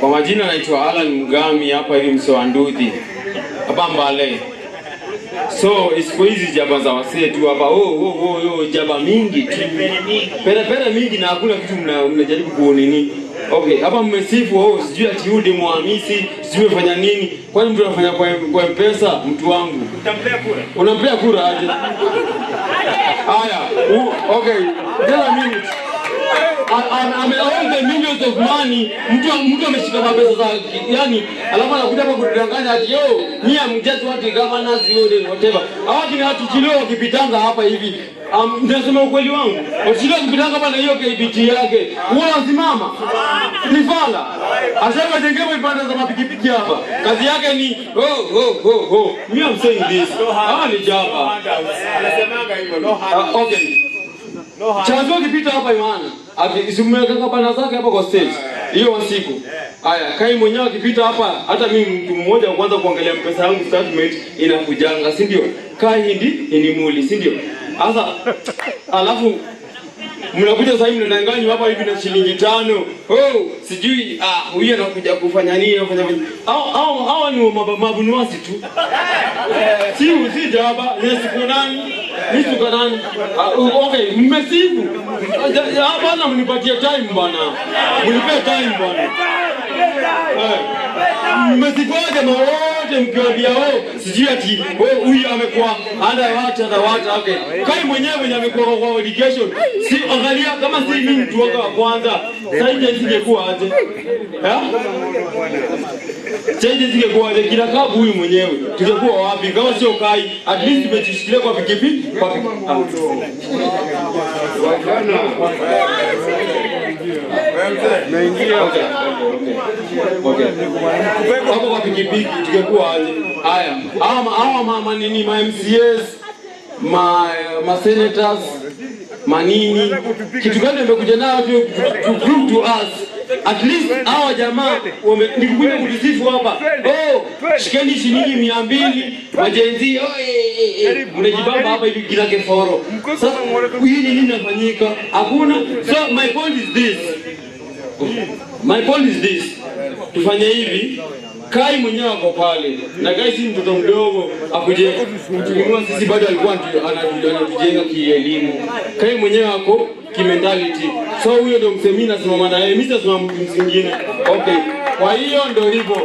Kwa majina naitwa Alan Mugami, hapa hivi Msoanduthi hapa Mbale. So siku hizi jaba za wasee tu hapa, jaba mingi tu, pera mingi na hakuna kitu mnajaribu kuonini. Okay, hapa mmesifu sijui ati Udi Muhamisi, sijui umefanya nini. Kwani mtu anafanya kwa M-Pesa? Mtu wangu utampea kura? Unampea kura aje? Haya, okay, tell a minute. Ameona millions of money, mtu ameshika mapesa zake, yani alafu anakuja hapa kudanganya ati mimi amjaji watu kama nazi yule whatever. Hawati ni watu chileo wakipitanga hapa hivi. Nasema ukweli wangu. Uchileo wakipitanga hapa na hiyo KBT yake. Huwa wasimama. Ni fala. Asema jengepo ipanda za mapikipiki hapa. Kazi yake ni mimi am saying this. Ni jaba. Anasemanga hivyo okay. Chanzo kipita hapa Imana. Akisumeka bana zake hapa kwa stage. Hiyo siku. Haya, kai mwenyewe akipita hapa, hata mimi mtu mmoja wa kwanza kuangalia mpesa yangu statement inakujanga, si ndio? Kai hindi muli, si ndio? Sasa alafu mnakuja sasa hivi mnadanganywa hapa hivi na shilingi 5. Sijui huyu anakuja kufanya nini, anafanya nini? Hao ni mabunuasi tu. Si jaba, siku nani? Mimi nani? Okay, mmesifu. Hapana, mnipatie time bwana. Mnipe time bwana. Mmesifuaje wote mkiwaambia sijui ati huyu amekuwa hata okay. Kai mwenyewe amekuwa kwa education. Si angalia kama si mimi mtu wako wa kwanza. Sasa hivi singekuwa aje. Change zingekuwa aje kila kabu huyu mwenyewe. Tungekuwa wapi kama sio Kai? At least tumejishikilia kwa pikipiki. Naingia okay. Hapo kwa pikipiki tungekuwa aje? Haya. Hawa nini ma MCAs, ma senators, manini. Kitu gani amekuja nao to prove to us? At least hawa jamaa nikukuja kudisifu hapa. Shikeni shilingi 200 majenzi. Mnajibamba hapa hivi kila keforo. Sasa hii nini inafanyika? Hakuna. So my point is this. Tufanye hivi. Kai mwenyewe wako pale. Na Kai si mtoto mdogo akuje kutuinua sisi, bado alikuwa anatujenga kielimu. Kai mwenyewe wako kimentality. So huyo ndio msemina simama na yeye. Mimi sasa mtu mwingine. Okay. Kwa hiyo ndio hivyo.